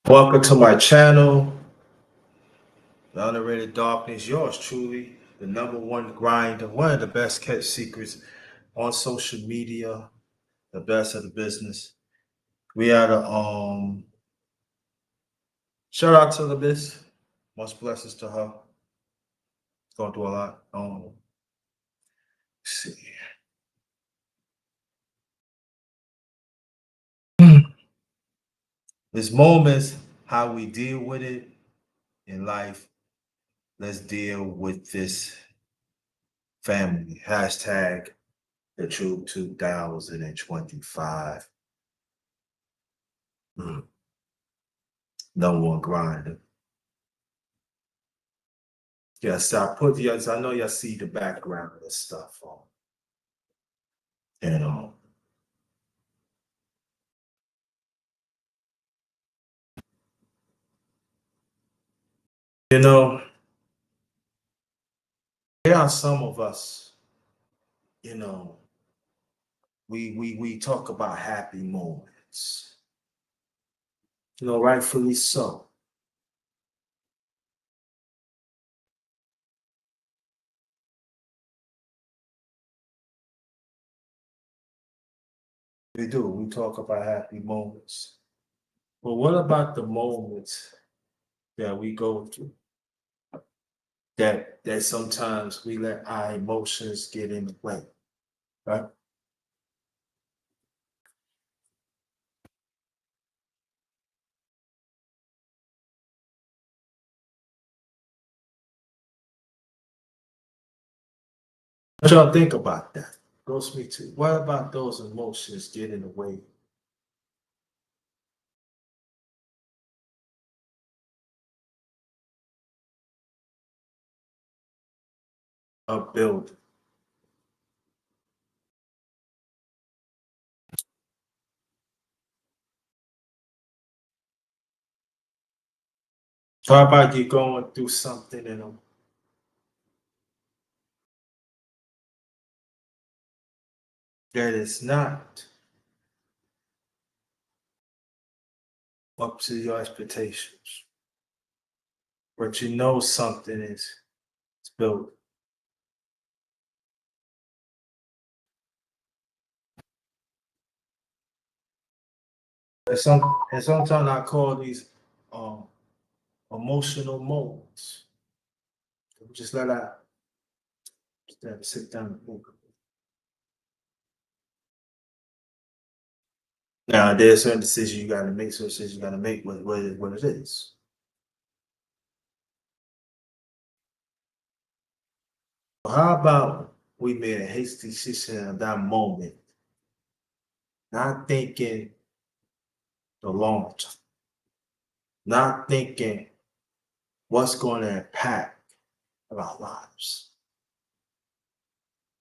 Welcome to my channel, The Underrated Darkness. Yours truly, the number one grinder, one of the best kept secrets on social media, the best of the business. We had a shout out to the miss. Much blessings to her. Going through a lot. Let's see. There's moments how we deal with it in life. Let's deal with this family. Hashtag the true 2025. Number one grinder. Yes, I put yes, I know y'all see the background of this stuff on. You know. You know, there are some of us, you know, we talk about happy moments. You know, rightfully so. We do. We talk about happy moments. But what about the moments that we go through? That sometimes we let our emotions get in the way, right? What y'all think about that? Goes me too. What about those emotions get in the way of building? So how about you going through something that is not up to your expectations, but you know something is built. And sometimes I call these um, emotional moments. Just let out, just have to sit down and think. Now there's certain decisions you got to make, certain decisions you got to make what it is. How about we made a hasty decision at that moment, not thinking the long term, not thinking what's going to impact our lives.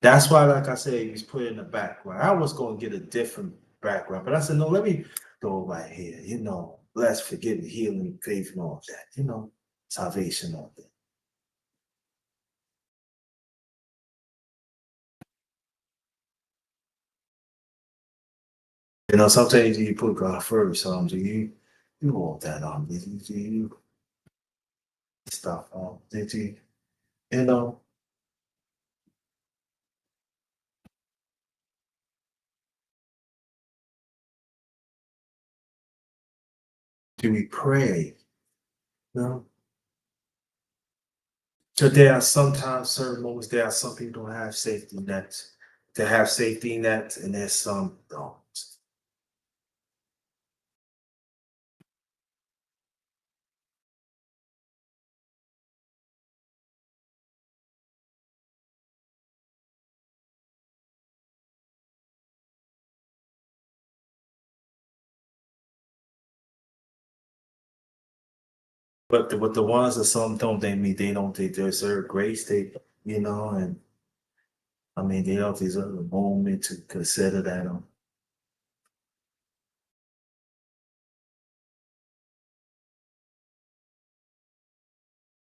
That's why, like I said, he's put in the background. I was going to get a different background, but I said, no, let me go right here. You know, bless, forgiveness, healing, faith, and all of that. You know, salvation, all that. You know, sometimes you put God first. Do you want that do you stuff did you know, do we pray? You know? So there are sometimes certain moments there are some people don't have safety nets. They have safety nets and there's some don't. But with the ones that some don't, they mean they don't they deserve grace. They you know, and I mean they don't deserve a moment to consider that.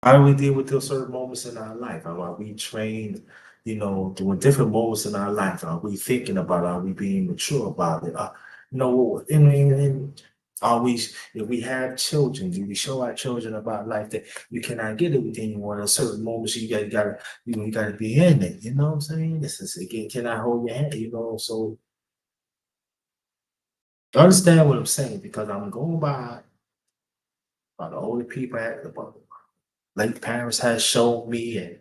How do we deal with those certain moments in our life? Are we trained, you know, doing different moments in our life? Are we thinking about it? Are we being mature about it? You know, Always, if we have children, we show our children about life that you cannot get everything you want. At certain moments, you gotta be in it. You know what I'm saying? This is again, can I hold your hand? You know, so understand what I'm saying because I'm going by the older people at the late parents has shown me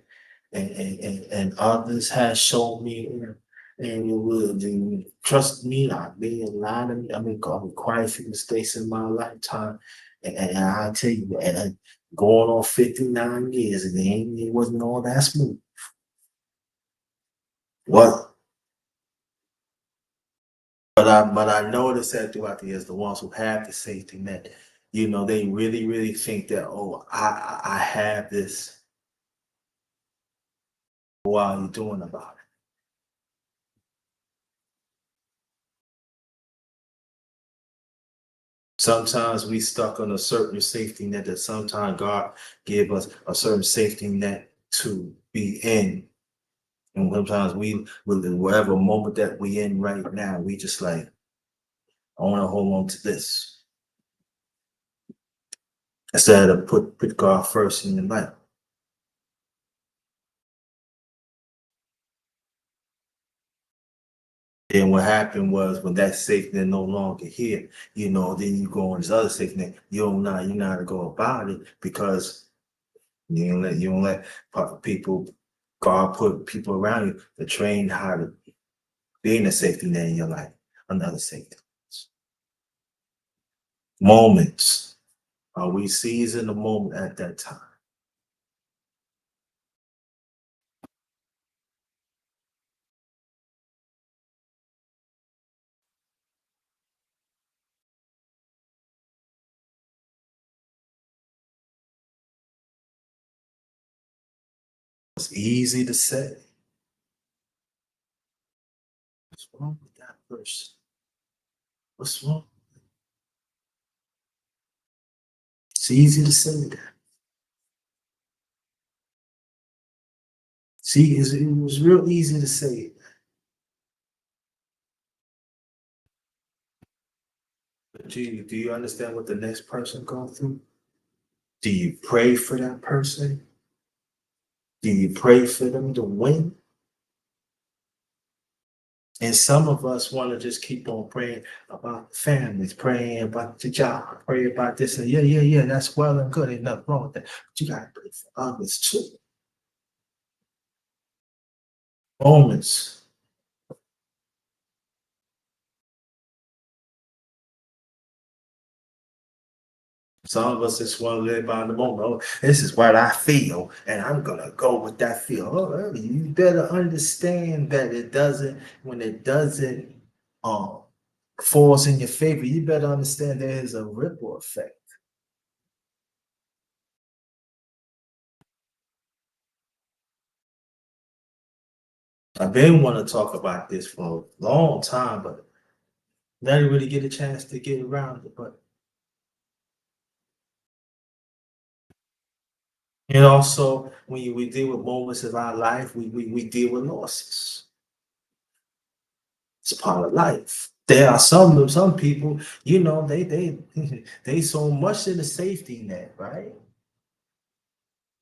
and others has shown me and you will trust me, I've been lying to me. I mean, I've quite a few mistakes in my lifetime. And I tell you, and going on 59 years, it wasn't all that smooth. What? But I noticed that throughout the years, the ones who have the safety net, they really, really think that, oh, I have this. What are you doing about it? Sometimes we stuck on a certain safety net that sometimes God gave us a certain safety net to be in. And sometimes with whatever moment that we in right now, we just like, I want to hold on to this instead of put God first in your life. And what happened was when that safety net no longer here, then you go on this other safety net. You know how to go about it because you don't let people. God put people around you to train how to be in a safety net in your life. Another safety moments. Are we seizing the moment at that time? It's easy to say. What's wrong with that person? What's wrong? It's easy to say that. See, it was real easy to say it. But do you understand what the next person go through? Do you pray for that person? Do you pray for them to win? And some of us want to just keep on praying about families, praying about the job, pray about this. And yeah, that's well and good. Ain't nothing wrong with that. But you got to pray for others too. Moments. Some of us just want to live by the moment. Oh, this is what I feel, and I'm gonna go with that feel. Oh, you better understand that when it doesn't um falls in your favor, you better understand there is a ripple effect. I've been want to talk about this for a long time, but never really get a chance to get around it. But and also when we deal with moments of our life, we deal with losses. It's part of life. There are some people, they they so much in the safety net, right?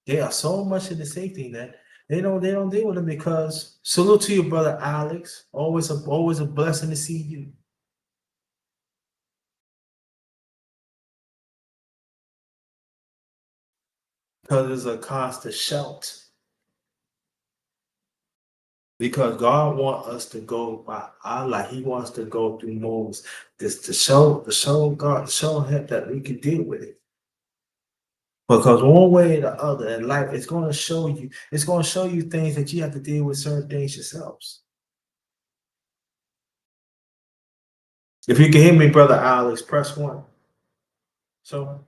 They are so much in the safety net. They don't deal with them because salute to your brother Alex. Always a blessing to see you. Because it's a constant shout. Because God wants us to go by our life. He wants to go through moments this to show God, to show him that we can deal with it. Because one way or the other in life, it's gonna show you things that you have to deal with certain things yourselves. If you can hear me, brother Alex, press one. So,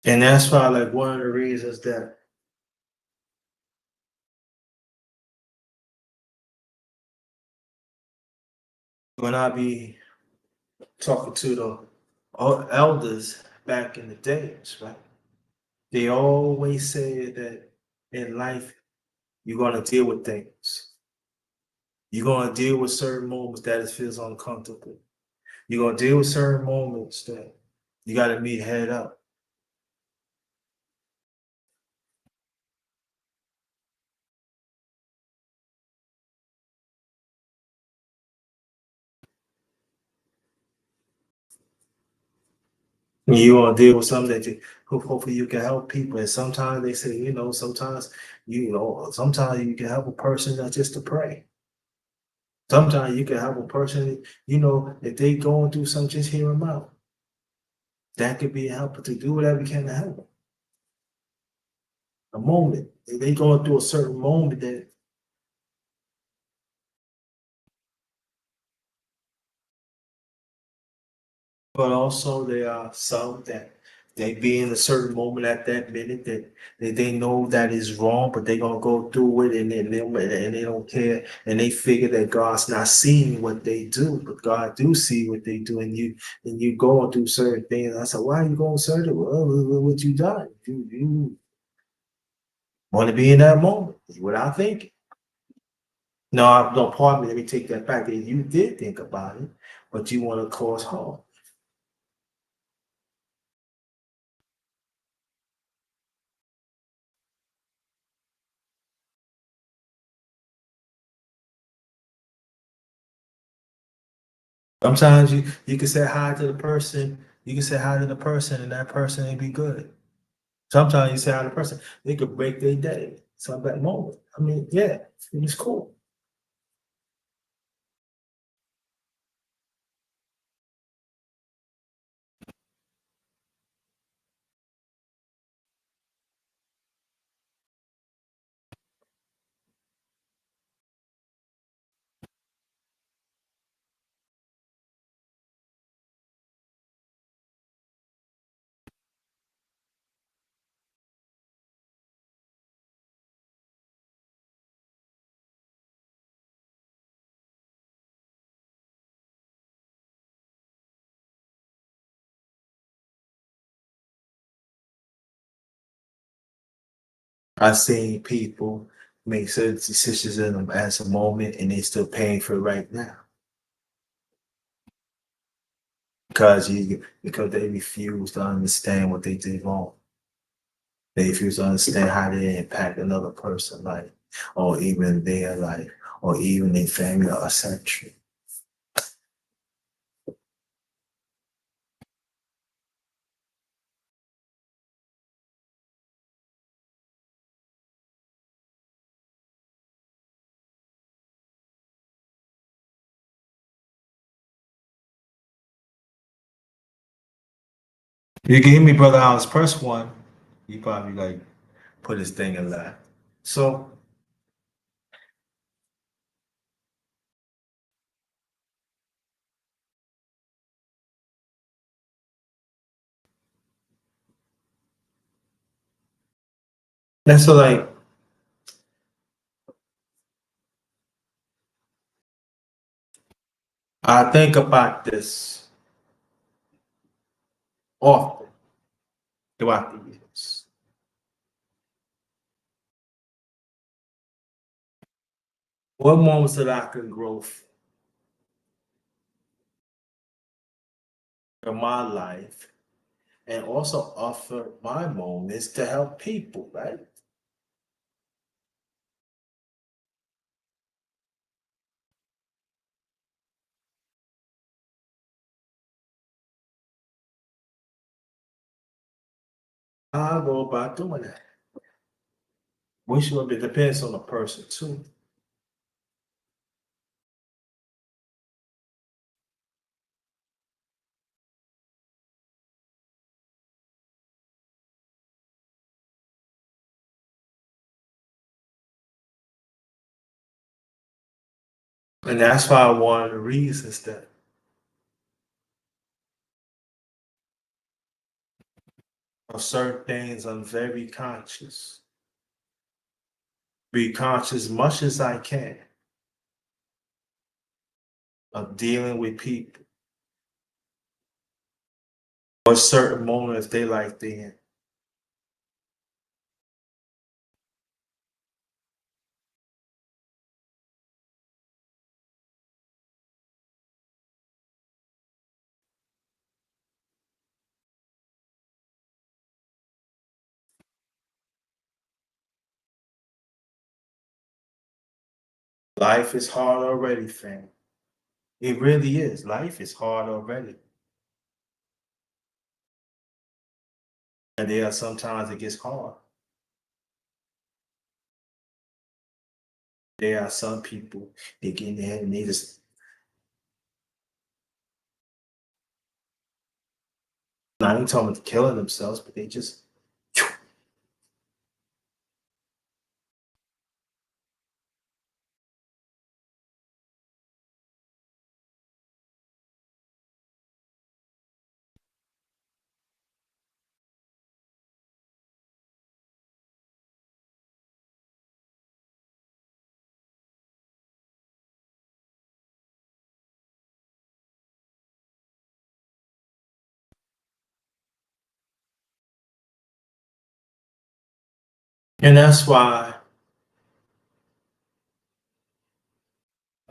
and that's why, like, one of the reasons that When I be talking to the elders back in the days, right? They always say that in life you're gonna deal with things. You're gonna deal with certain moments that it feels uncomfortable. You're gonna deal with certain moments that you gotta meet head up. You gonna deal with something that you hopefully you can help people. And sometimes they say, sometimes sometimes you can help a person not just to pray. Sometimes you can help a person, if they going through something, just hear them out. That could be a helper to do whatever you can to help them. A moment. If they going through a certain moment that, but also there are some that they be in a certain moment at that minute that they know that is wrong, but they gonna go through it and they don't care, and they figure that God's not seeing what they do, but God do see what they do, and you going through certain things. I said, why are you going certain? Well, what you done? You want to be in that moment without thinking. No, pardon me. Let me take that back. You did think about it, but you want to cause harm. Sometimes you can say hi to the person. You can say hi to the person, and that person ain't be good. Sometimes you say hi to the person, they could break their day. Some that moment. I mean, yeah, it's cool. I've seen people make certain decisions in them as a moment, and they still paying for it right now because they refuse to understand what they did wrong. They refuse to understand how they impact another person's life, or even their life, or even their family or century. You can hear me, brother Alex. Press one. You probably like put his thing in that. So that's so like I think about this often throughout the years. What moments that I can grow in my life and also offer my moments to help people, right? I go about doing that. Which one it depends on the person too. And that's why one of the reasons that of certain things I'm very conscious. Be conscious much as I can. of dealing with people or certain moments they like then. Life is hard already, fam. It really is. Life is hard already. And there are sometimes it gets hard. There are some people that get in there and they just not even talking about killing themselves, but they just and that's why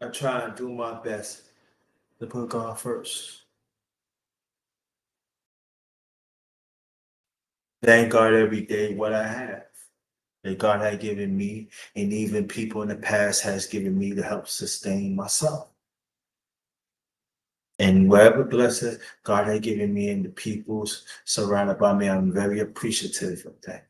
I try and do my best to put God first. Thank God every day what I have. That God had given me, and even people in the past has given me to help sustain myself. And whatever blessings God had given me and the peoples surrounded by me, I'm very appreciative of that.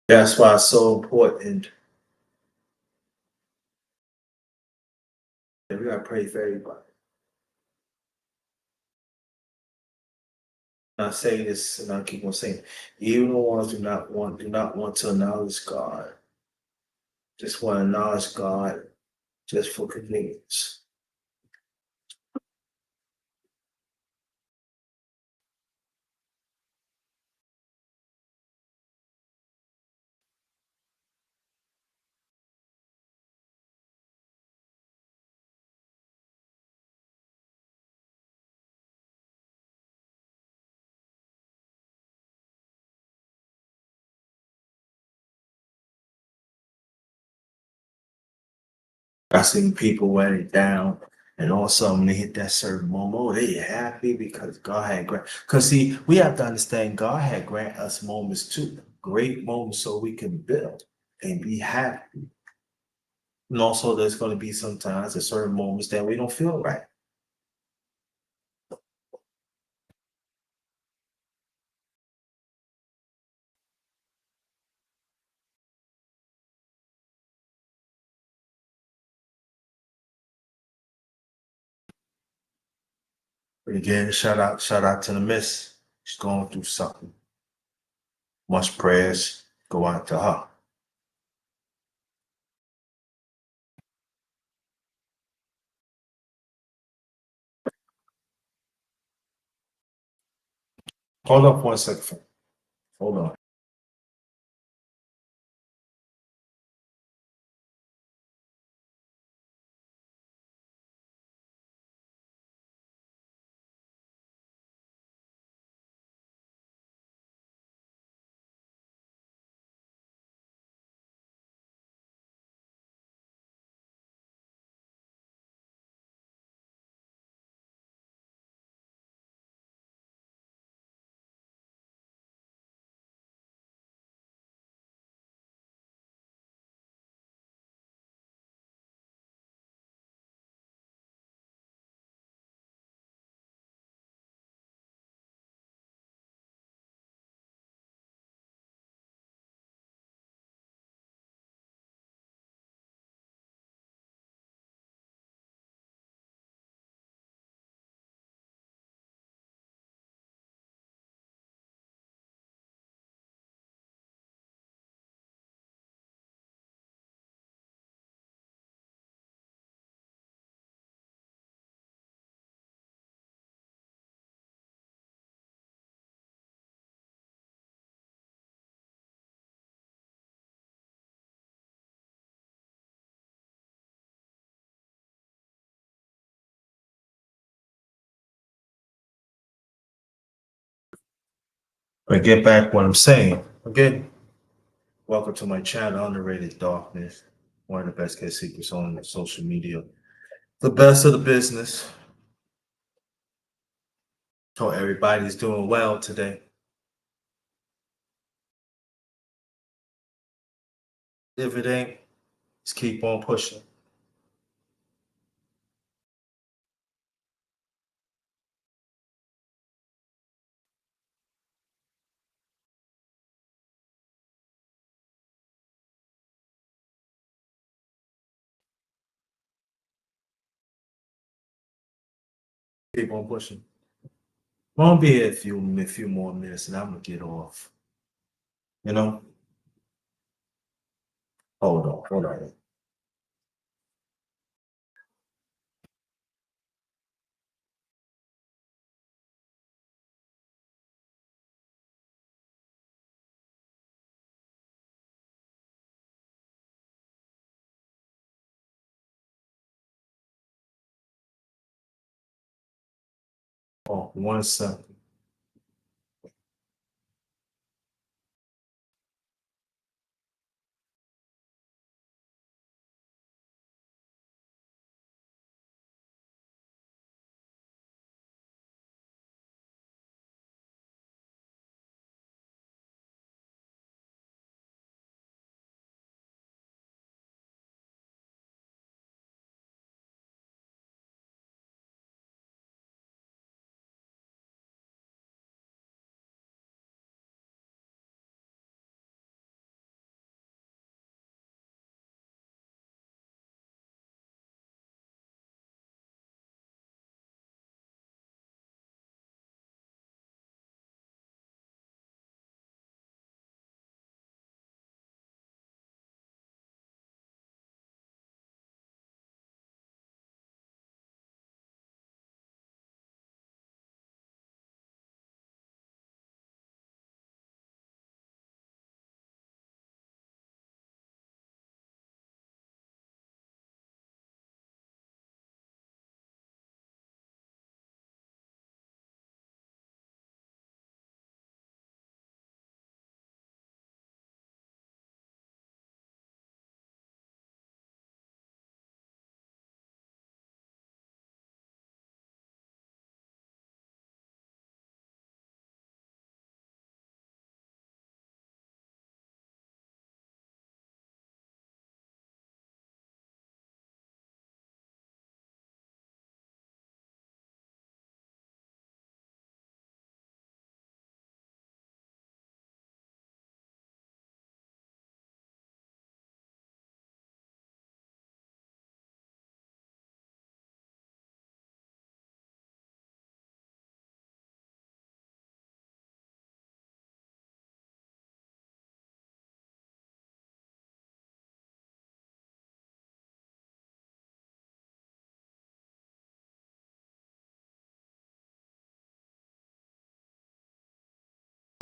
That's why it's so important that we gotta pray for everybody. And I say this and I keep on saying, even the ones do not want to acknowledge God, just want to acknowledge God just for convenience. I seen people wear it down, and all of a sudden they hit that certain moment, oh, they happy because God had grant. Because see, we have to understand God had grant us moments too, great moments, so we can build and be happy. And also, there's going to be sometimes at certain moments that we don't feel right. But again, shout out to the miss. She's going through something. Much prayers go out to her. Hold up 1 second. Hold on. But get back what I'm saying. Again, welcome to my channel, Underrated Darkness. One of the best kept secrets on social media. The best of the business. Hope everybody's doing well today. If it ain't, just keep on pushing. Keep on pushing. Won't be here a few more minutes and I'm gonna get off. You know? Hold on. Oh, 1 second.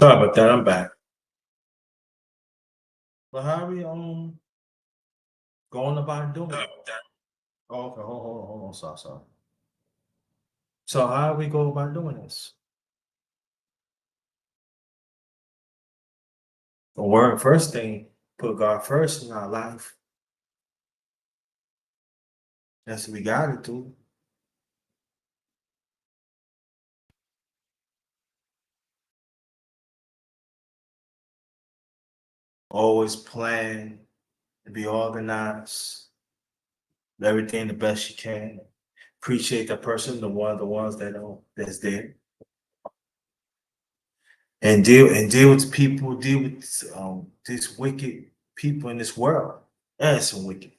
Sorry about that, I'm back. But how are we going about doing it? Oh, okay, hold on, sorry. So how we go about doing this? Well, first thing, put God first in our life. That's what we gotta do. Always plan and be organized. Do everything the best you can. Appreciate the person, the ones that that's there. And deal with people, deal with these wicked people in this world. There's some wicked people.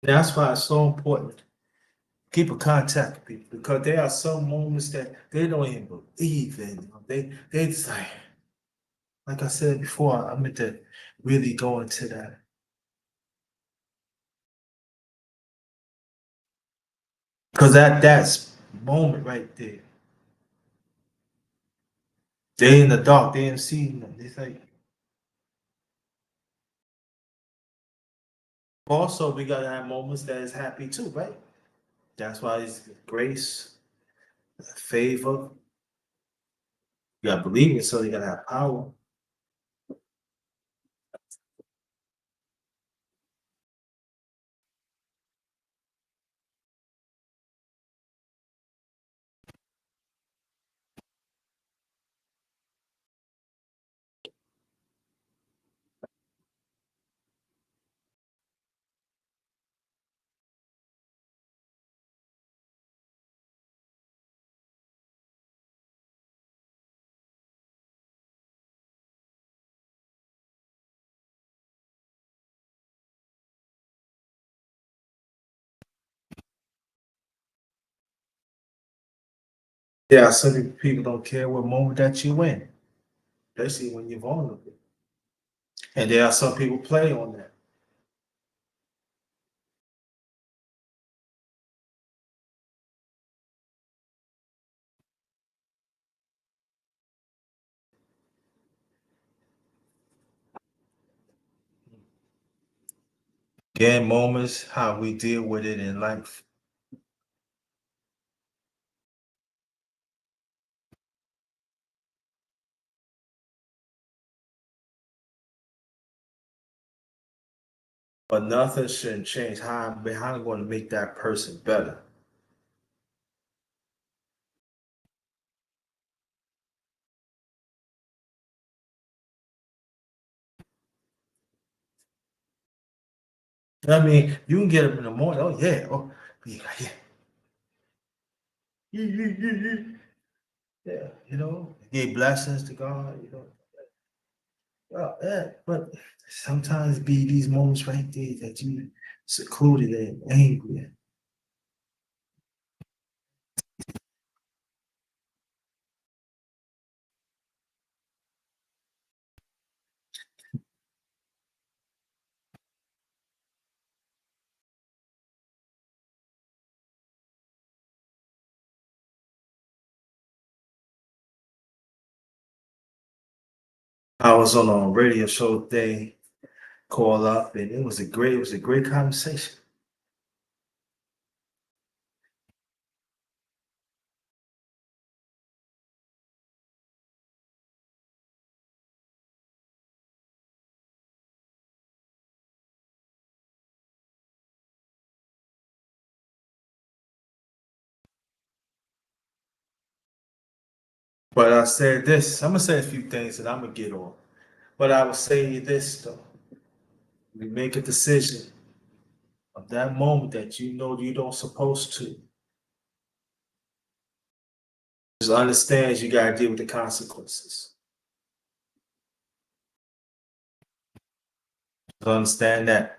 That's why it's so important. Keep a contact with people because there are some moments that they don't even believe in. They just like I said before, I meant that really go into that. Because at that moment right there, they in the dark, they ain't seeing them. It's like, also, we gotta have moments that is happy too, right? That's why it's grace, favor. You gotta believe it, so you gotta have power. Yeah, some people don't care what moment that you in, especially when you're vulnerable. And there are some people play on that. Again, moments, how we deal with it in life. But nothing shouldn't change how I'm going to make that person better. I mean, you can get up in the morning. Oh yeah, yeah, yeah, yeah, yeah, yeah, yeah. Yeah, give blessings to God. Yeah, but sometimes be these moments right there that you secluded and angry. I was on a radio show thing, call up, and it was a great conversation. But I said this. I'm gonna say a few things, and I'm gonna get on. But I will say this though: we make a decision of that moment that you know you don't supposed to. Just understand you gotta deal with the consequences. Just understand that.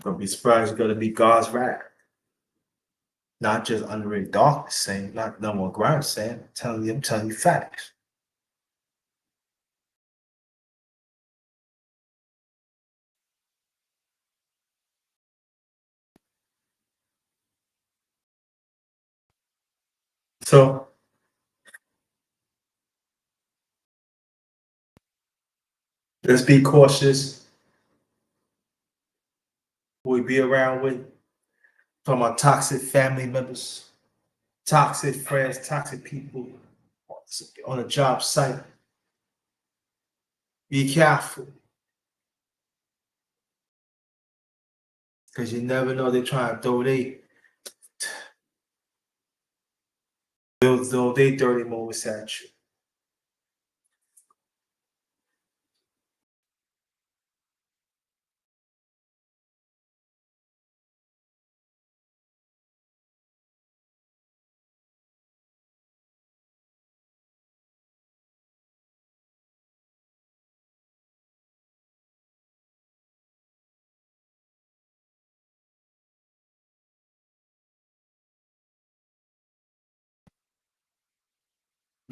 Don't be surprised you're gonna be God's wrath. Not just under a darkness saying, not no more ground saying, I'm telling you facts. So let's be cautious who we be around with, from our toxic family members, toxic friends, toxic people on a job site. Be careful, because you never know they're trying to throw they dirty moments at you.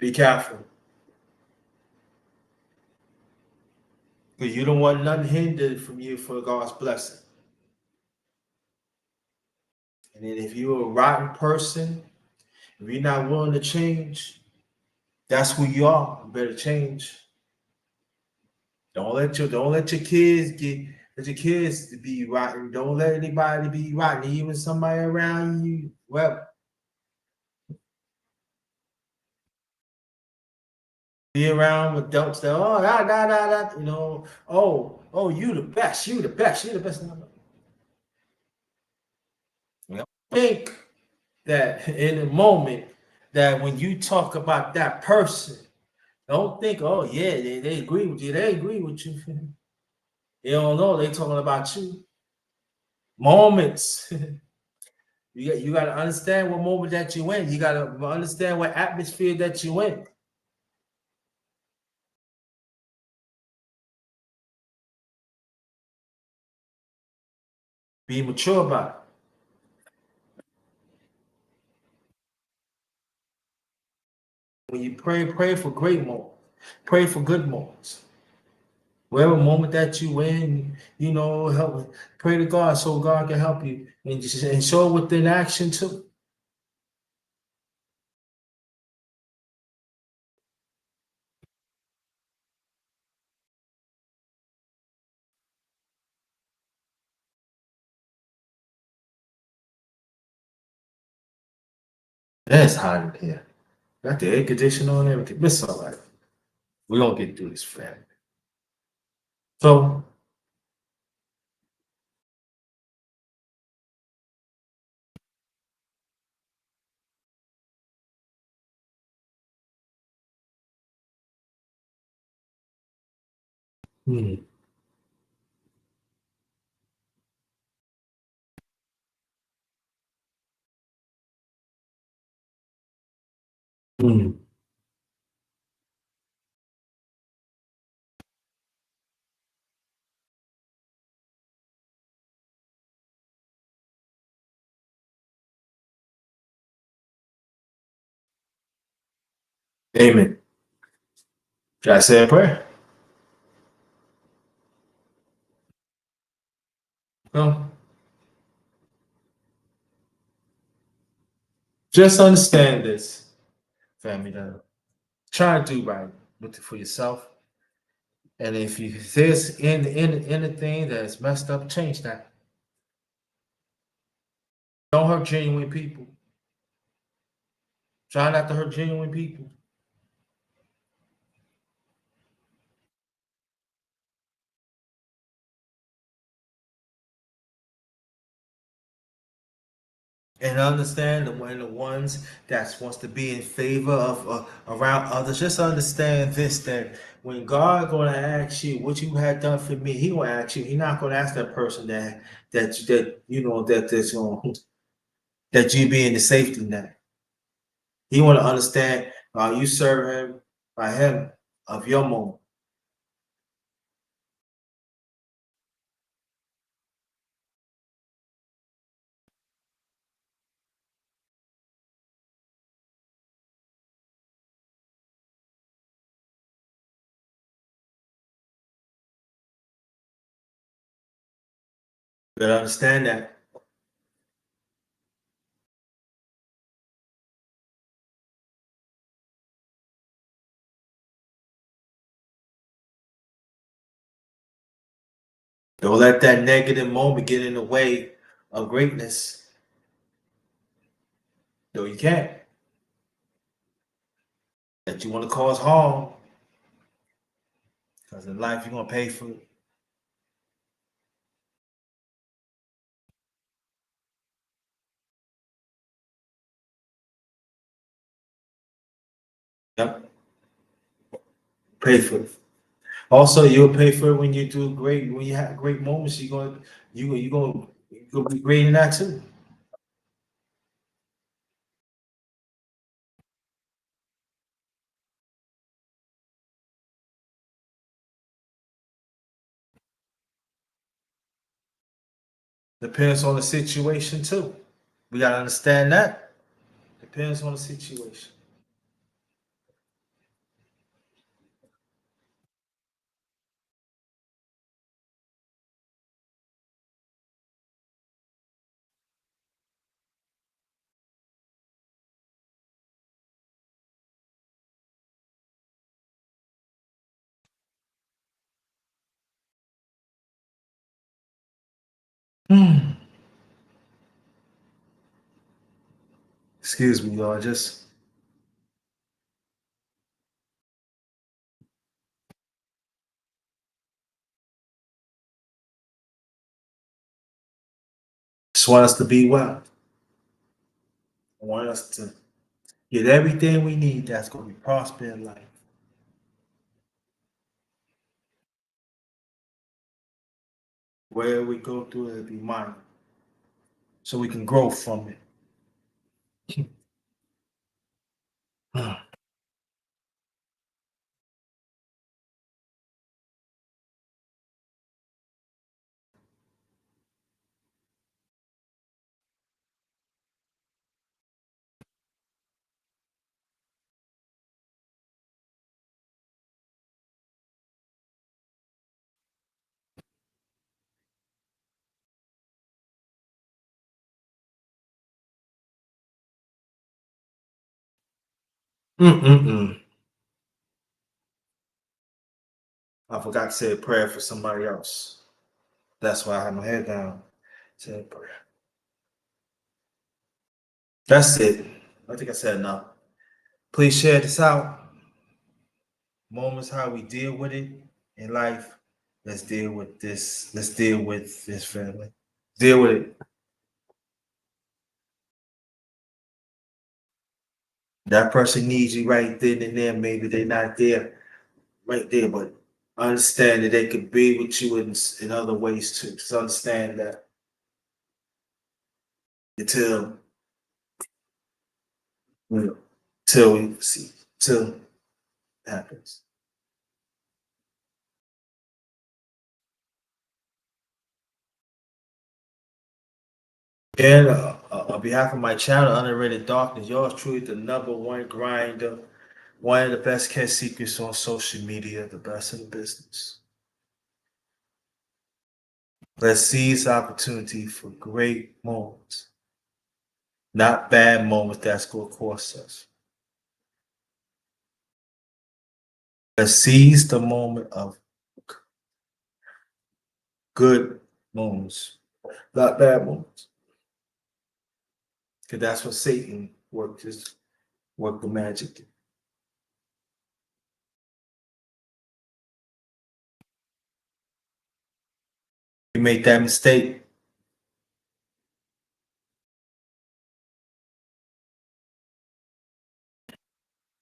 Be careful. Because you don't want nothing hindered from you for God's blessing. And then if you're a rotten person, if you're not willing to change, that's who you are. You better change. Don't let your kids be rotten. Don't let anybody be rotten, even somebody around you. Well, be around with adults that you the best, you the best, you the best. You know, think that in a moment that when you talk about that person, don't think, oh yeah, they agree with you. They agree with you. You don't know they talking about you. Moments. You got to understand what moment that you in. You got to understand what atmosphere that you in. Be mature about it. When you pray, pray for great moments. Pray for good moments. Whatever moment that you in, help pray to God so God can help you and show it within action too. That's hot in here. Got the air conditioner on and everything. But it's all right. We're gonna get through this, family. So, mm, mm, amen. Should I say a prayer? No. Just understand this, family. Try to do right for yourself. And if there's anything that's messed up, change that. Don't hurt genuine people. Try not to hurt genuine people. And understand the ones that wants to be in favor of around others. Just understand this: that when God gonna ask you what you had done for me, He gonna ask you. He not gonna ask that person that you be in the safety net. He want to understand you serve Him by Him of your moment. You gotta understand that. Don't let that negative moment get in the way of greatness. No, you can't. That you want to cause harm, because in life you're gonna pay for it. Yep, pay for it. Also, you'll pay for it when you do great. When you have great moments, you gonna be great in that too. Depends on the situation too. We gotta understand that. Depends on the situation. Excuse me, y'all. Just want us to be well. I want us to get everything we need that's going to be prosper in life. Where we go through, it'll be mine. So we can grow from it. Mm-mm-mm. I forgot to say a prayer for somebody else. That's why I have my head down. Say a prayer. That's it. I think I said enough. Please share this out. Moments how we deal with it in life. Let's deal with this. Let's deal with this family. Deal with it. That person needs you right then and there. Maybe they're not there right there, but understand that they could be with you in other ways too. Just understand that until you know, till we see, till it happens. And on behalf of my channel, Underrated Darkness, yours truly the number one grinder, one of the best kept secrets on social media, the best in the business. Let's seize the opportunity for great moments, not bad moments that's going to cost us. Let's seize the moment of good moments, not bad moments. Because that's what Satan worked his work the magic. You make that mistake,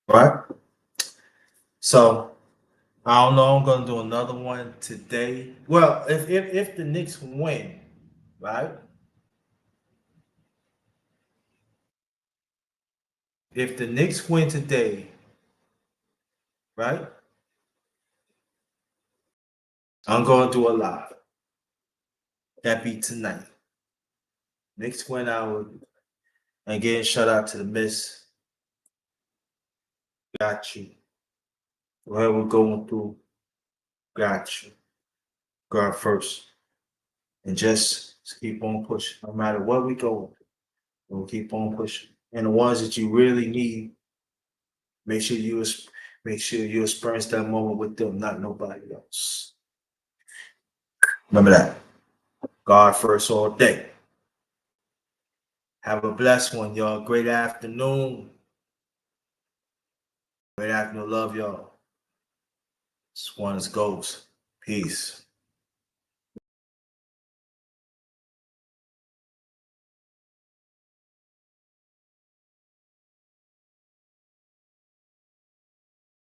right? So I don't know. I'm gonna do another one today. Well, if the Knicks win, right? If the Knicks win today, right? I'm gonna do a live. That be tonight. Knicks win hour. Again, shout out to the Miss. Got you. Whatever we're going through, got you. God first. And just keep on pushing. No matter what we go, we'll keep on pushing. And the ones that you really need, make sure you make sure you experience that moment with them, not nobody else. Remember that. God first all day. Have a blessed one, y'all. Great afternoon. Great afternoon. Love y'all. This one is Ghost. Peace.